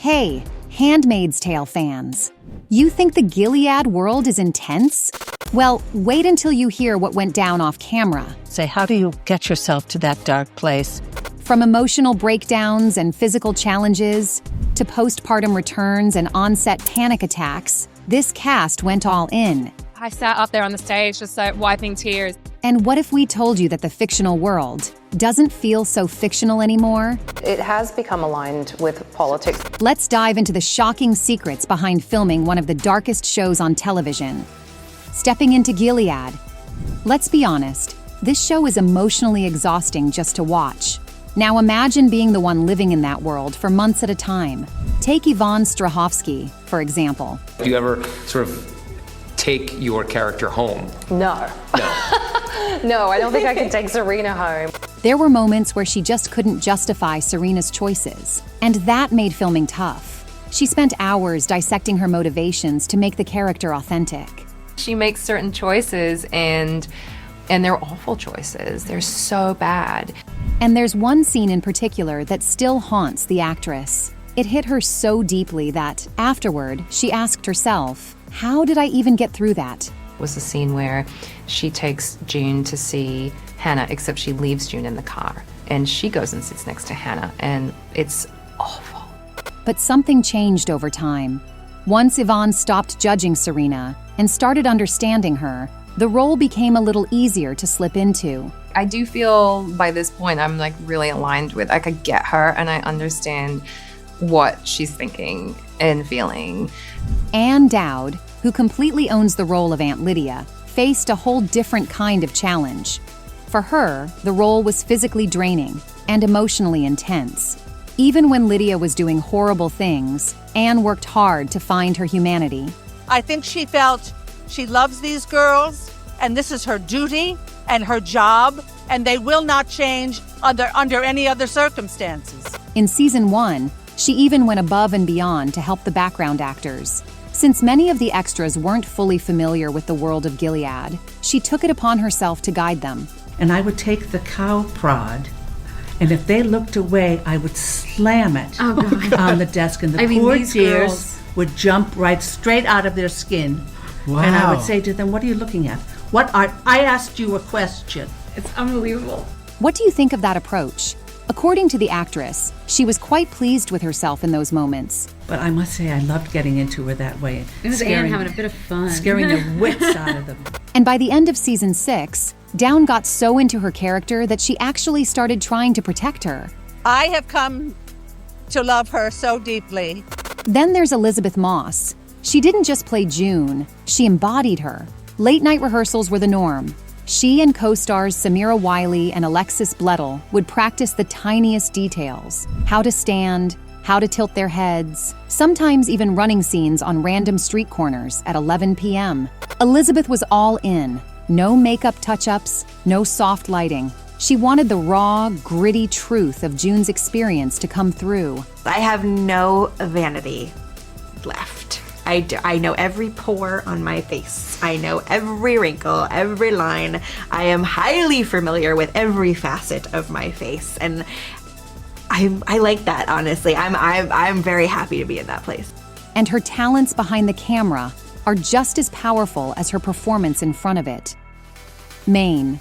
Hey, Handmaid's Tale fans. You think the Gilead world is intense? Well, wait until you hear what went down off camera. Say, how do you get yourself to that dark place? From emotional breakdowns and physical challenges, to postpartum returns and on-set panic attacks, this cast went all in. I sat up there on the stage just like wiping tears. And what if we told you that the fictional world doesn't feel so fictional anymore? It has become aligned with politics. Let's dive into the shocking secrets behind filming one of the darkest shows on television. Stepping into Gilead. Let's be honest, this show is emotionally exhausting just to watch. Now imagine being the one living in that world for months at a time. Take Yvonne Strahovski, for example. Do you ever sort of take your character home? No. No, I don't think I can take Serena home. There were moments where she just couldn't justify Serena's choices, and that made filming tough. She spent hours dissecting her motivations to make the character authentic. She makes certain choices and they're awful choices. They're so bad. And there's one scene in particular that still haunts the actress. It hit her so deeply that, afterward, she asked herself, how did I even get through that? Was the scene where she takes June to see Hannah, except she leaves June in the car. And she goes and sits next to Hannah, and it's awful. But something changed over time. Once Yvonne stopped judging Serena and started understanding her, the role became a little easier to slip into. I do feel by this point I'm like really aligned with, I could get her and I understand what she's thinking and feeling. Anne Dowd, who completely owns the role of Aunt Lydia, faced a whole different kind of challenge. For her, the role was physically draining and emotionally intense. Even when Lydia was doing horrible things, Anne worked hard to find her humanity. I think she felt she loves these girls, and this is her duty and her job, and they will not change under any other circumstances. In season 1, she even went above and beyond to help the background actors. Since many of the extras weren't fully familiar with the world of Gilead, she took it upon herself to guide them. And I would take the cow prod, and if they looked away, I would slam it on the desk, and the poor dears would jump right straight out of their skin. Wow. And I would say to them, what are you looking at? I asked you a question. It's unbelievable. What do you think of that approach? According to the actress, she was quite pleased with herself in those moments. But I must say, I loved getting into her that way. It was Anne having a bit of fun. Scaring the wits out of them. And by the end of season 6, Down got so into her character that she actually started trying to protect her. I have come to love her so deeply. Then there's Elizabeth Moss. She didn't just play June, she embodied her. Late-night rehearsals were the norm. She and co-stars Samira Wiley and Alexis Bledel would practice the tiniest details. How to stand, how to tilt their heads, sometimes even running scenes on random street corners at 11 p.m. Elizabeth was all in. No makeup touch-ups, no soft lighting. She wanted the raw, gritty truth of June's experience to come through. I have no vanity left. I know every pore on my face. I know every wrinkle, every line. I am highly familiar with every facet of my face, and I like that, honestly. I'm very happy to be in that place. And her talents behind the camera are just as powerful as her performance in front of it. Maine.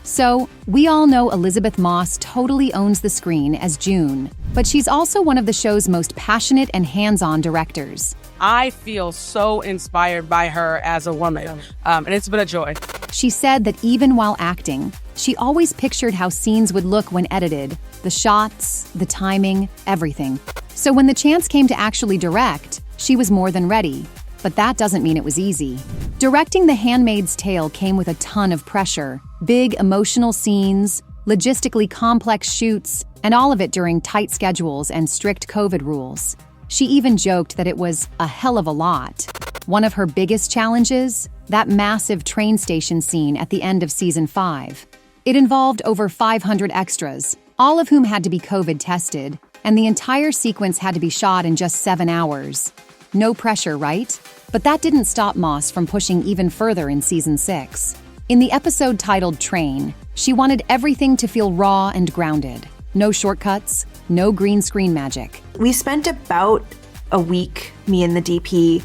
So, we all know Elizabeth Moss totally owns the screen as June, but she's also one of the show's most passionate and hands-on directors. I feel so inspired by her as a woman, and it's been a joy. She said that even while acting, she always pictured how scenes would look when edited, the shots, the timing, everything. So when the chance came to actually direct, she was more than ready. But that doesn't mean it was easy. Directing The Handmaid's Tale came with a ton of pressure. Big emotional scenes, logistically complex shoots, and all of it during tight schedules and strict COVID rules. She even joked that it was a hell of a lot. One of her biggest challenges? That massive train station scene at the end of season 5. It involved over 500 extras, all of whom had to be COVID tested, and the entire sequence had to be shot in just 7 hours. No pressure, right? But that didn't stop Moss from pushing even further in season 6. In the episode titled Train, she wanted everything to feel raw and grounded. No shortcuts, no green screen magic. We spent about a week, me and the DP,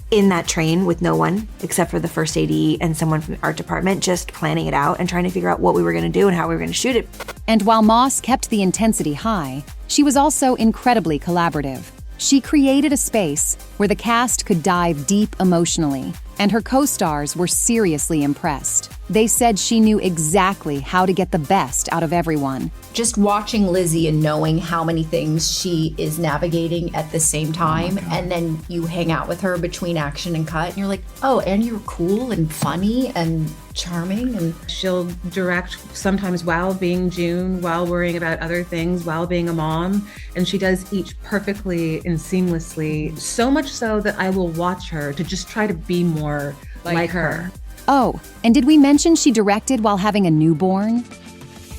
in that train with no one except for the first AD and someone from the art department, just planning it out and trying to figure out what we were going to do and how we were going to shoot it. And while Moss kept the intensity high, she was also incredibly collaborative. She created a space where the cast could dive deep emotionally, and her co-stars were seriously impressed. They said she knew exactly how to get the best out of everyone. Just watching Lizzie and knowing how many things she is navigating at the same time, and then you hang out with her between action and cut, and you're like, oh, and you're cool and funny and charming. And she'll direct sometimes while being June, while worrying about other things, while being a mom, and she does each perfectly and seamlessly, so much so that I will watch her to just try to be more like her. Oh, and did we mention she directed while having a newborn?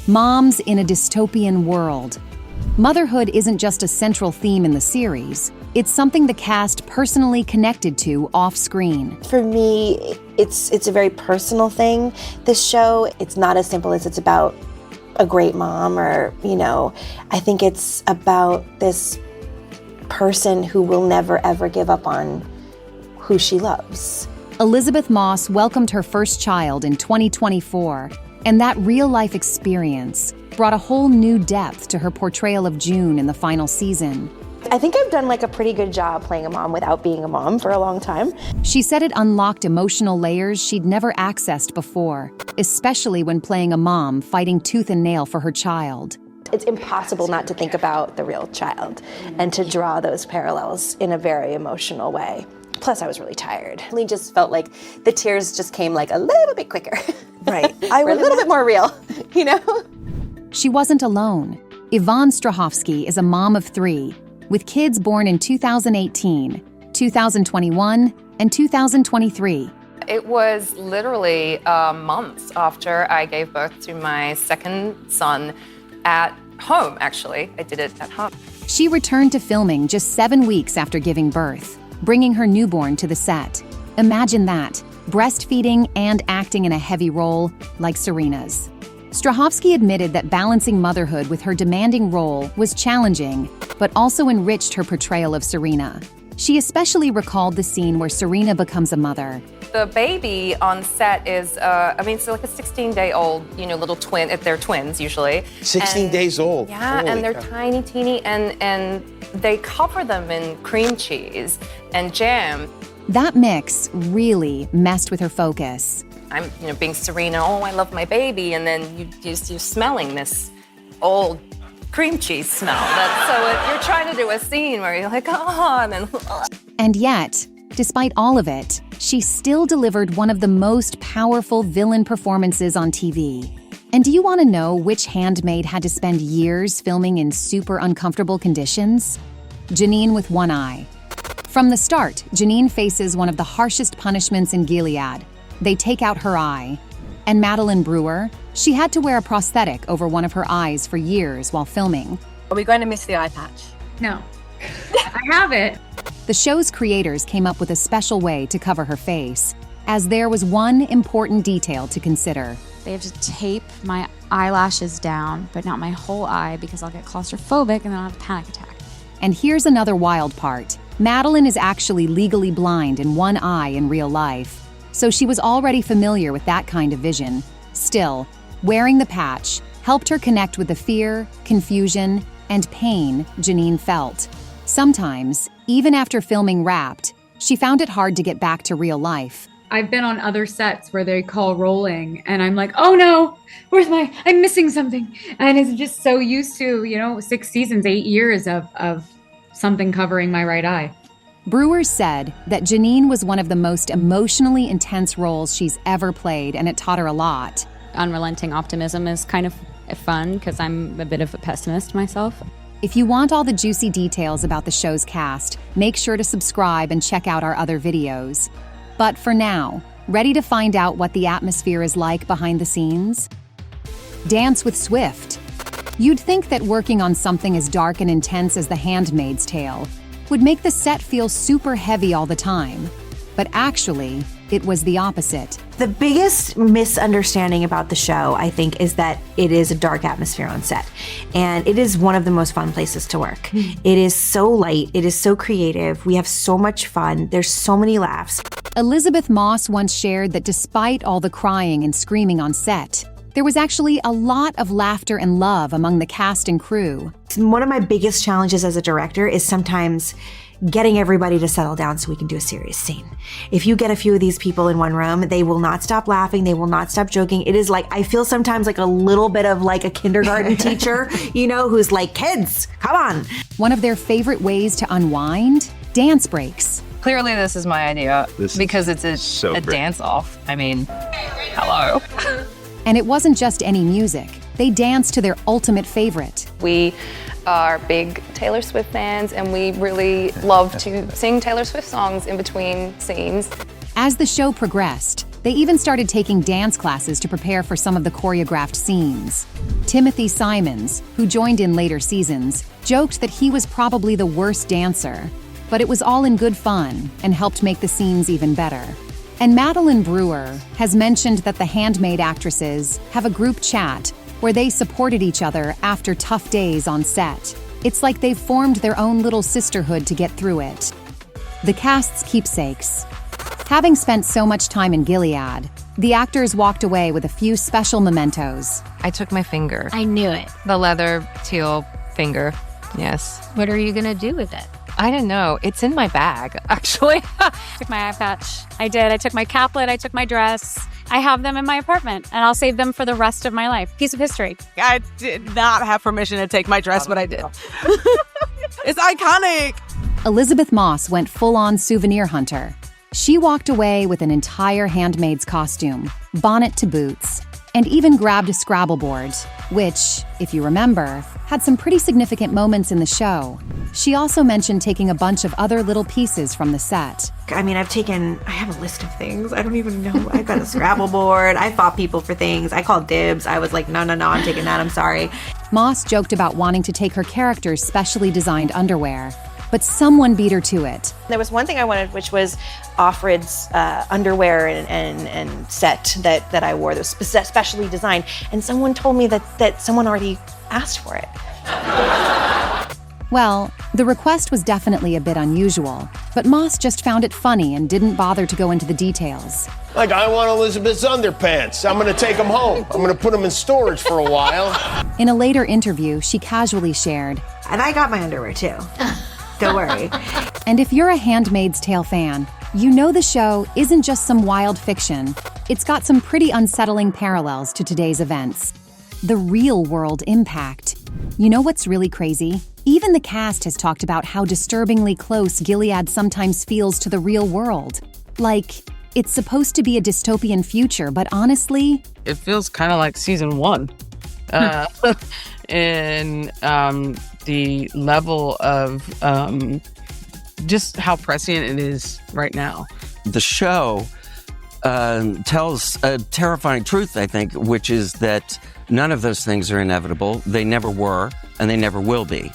Moms in a dystopian world. Motherhood isn't just a central theme in the series. It's something the cast personally connected to off-screen. For me, it's a very personal thing. This show, it's not as simple as it's about a great mom or, I think it's about this person who will never ever give up on who she loves. Elizabeth Moss welcomed her first child in 2024, and that real-life experience brought a whole new depth to her portrayal of June in the final season. I think I've done a pretty good job playing a mom without being a mom for a long time. She said it unlocked emotional layers she'd never accessed before, especially when playing a mom fighting tooth and nail for her child. It's impossible not to think about the real child and to draw those parallels in a very emotional way. Plus, I was really tired. I just felt like the tears just came a little bit quicker. Right. We're a little bit more real, She wasn't alone. Yvonne Strahovski is a mom of 3, with kids born in 2018, 2021, and 2023. It was literally months after I gave birth to my second son at home, actually. I did it at home. She returned to filming just 7 weeks after giving birth, bringing her newborn to the set. Imagine that, breastfeeding and acting in a heavy role like Serena's. Strahovski admitted that balancing motherhood with her demanding role was challenging, but also enriched her portrayal of Serena. She especially recalled the scene where Serena becomes a mother. The baby on set is, it's like a 16-day-old, little twin, if they're twins usually. 16 days old. Yeah, Holy and they're cow. tiny, teeny, and they cover them in cream cheese and jam. That mix really messed with her focus. I'm, being Serena, oh, I love my baby, and then you're smelling this old cream cheese smell. You're trying to do a scene where you're like, oh, and then. And yet, despite all of it, she still delivered one of the most powerful villain performances on TV. And do you want to know which handmaid had to spend years filming in super uncomfortable conditions? Janine with one eye. From the start, Janine faces one of the harshest punishments in Gilead. They take out her eye. And Madeline Brewer, she had to wear a prosthetic over one of her eyes for years while filming. Are we going to miss the eye patch? No. I have it. The show's creators came up with a special way to cover her face, as there was one important detail to consider. They have to tape my eyelashes down, but not my whole eye because I'll get claustrophobic and then I'll have a panic attack. And here's another wild part. Madeline is actually legally blind in one eye in real life, so she was already familiar with that kind of vision. Still, wearing the patch helped her connect with the fear, confusion, and pain Janine felt. Sometimes, even after filming wrapped, she found it hard to get back to real life. I've been on other sets where they call rolling and I'm like, oh no, I'm missing something. And it's just so used to, 6 seasons, 8 years of something covering my right eye. Brewer said that Janine was one of the most emotionally intense roles she's ever played, and it taught her a lot. Unrelenting optimism is kind of fun because I'm a bit of a pessimist myself. If you want all the juicy details about the show's cast, make sure to subscribe and check out our other videos. But for now, ready to find out what the atmosphere is like behind the scenes? Dance with Swift. You'd think that working on something as dark and intense as The Handmaid's Tale would make the set feel super heavy all the time. But actually, it was the opposite. The biggest misunderstanding about the show, I think, is that it is a dark atmosphere on set. And it is one of the most fun places to work. It is so light. It is so creative. We have so much fun. There's so many laughs. Elizabeth Moss once shared that despite all the crying and screaming on set, there was actually a lot of laughter and love among the cast and crew. One of my biggest challenges as a director is sometimes getting everybody to settle down so we can do a serious scene. If you get a few of these people in one room, they will not stop laughing, they will not stop joking. It is like, I feel sometimes like a little bit of like a kindergarten teacher, you know, who's like, kids, come on. One of their favorite ways to unwind? Dance breaks. Clearly this is my idea because it's a great. dance-off. I mean, hello. And it wasn't just any music. They danced to their ultimate favorite. We are big Taylor Swift fans, and we really love to sing Taylor Swift songs in between scenes. As the show progressed, they even started taking dance classes to prepare for some of the choreographed scenes. Timothy Simons, who joined in later seasons, joked that he was probably the worst dancer, but it was all in good fun and helped make the scenes even better. And Madeline Brewer has mentioned that the Handmaid actresses have a group chat where they supported each other after tough days on set. It's like they've formed their own little sisterhood to get through it. The cast's keepsakes. Having spent so much time in Gilead, the actors walked away with a few special mementos. I took my finger. I knew it. The leather teal finger. Yes. What are you gonna do with it? I don't know. It's in my bag, actually. Took my eye patch. I did. I took my caplet. I took my dress. I have them in my apartment, and I'll save them for the rest of my life. Piece of history. I did not have permission to take my dress, but I did. It's iconic. Elizabeth Moss went full-on souvenir hunter. She walked away with an entire Handmaid's costume, bonnet to boots, and even grabbed a Scrabble board, which, if you remember, had some pretty significant moments in the show. She also mentioned taking a bunch of other little pieces from the set. I mean, I have a list of things. I don't even know. I've got a Scrabble board. I fought people for things. I called dibs. I was like, no, I'm taking that. I'm sorry. Moss joked about wanting to take her character's specially designed underwear, but someone beat her to it. There was one thing I wanted, which was Offred's underwear and set that I wore that was specially designed, and someone told me that someone already asked for it. Well, the request was definitely a bit unusual, but Moss just found it funny and didn't bother to go into the details. Like, I want Elizabeth's underpants. I'm gonna take them home. I'm gonna put them in storage for a while. In a later interview, she casually shared, And I got my underwear too. Don't worry. And if you're a Handmaid's Tale fan, you know the show isn't just some wild fiction. It's got some pretty unsettling parallels to today's events. The real world impact. You know what's really crazy? Even the cast has talked about how disturbingly close Gilead sometimes feels to the real world. Like, it's supposed to be a dystopian future, but honestly... It feels kind of like season 1. And the level of just how prescient it is right now. The show tells a terrifying truth, I think, which is that none of those things are inevitable. They never were, and they never will be.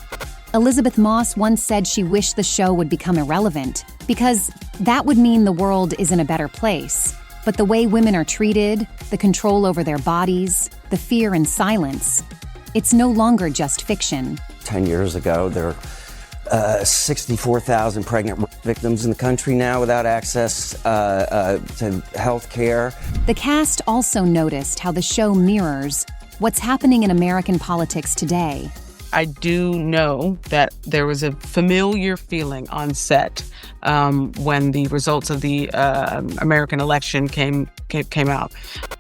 Elizabeth Moss once said she wished the show would become irrelevant, because that would mean the world is in a better place. But the way women are treated, the control over their bodies, the fear and silence, it's no longer just fiction. 10 years ago, there were 64,000 pregnant victims in the country now without access to health care. The cast also noticed how the show mirrors what's happening in American politics today. I do know that there was a familiar feeling on set when the results of the American election came out.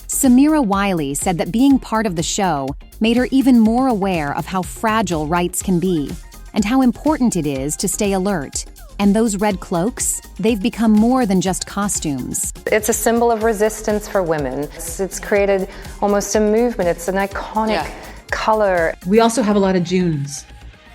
Samira Wiley said that being part of the show made her even more aware of how fragile rights can be and how important it is to stay alert. And those red cloaks, they've become more than just costumes. It's a symbol of resistance for women. It's created almost a movement. It's an iconic color. We also have a lot of Junes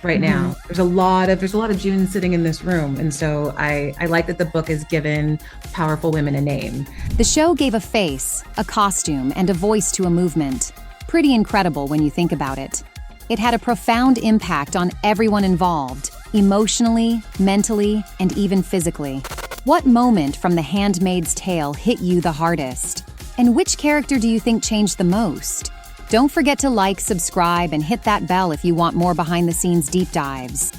right now. There's a lot of Junes sitting in this room. And so I like that the book has given powerful women a name. The show gave a face, a costume, and a voice to a movement. Pretty incredible when you think about it. It had a profound impact on everyone involved, emotionally, mentally, and even physically. What moment from The Handmaid's Tale hit you the hardest? And which character do you think changed the most? Don't forget to like, subscribe, and hit that bell if you want more behind-the-scenes deep dives.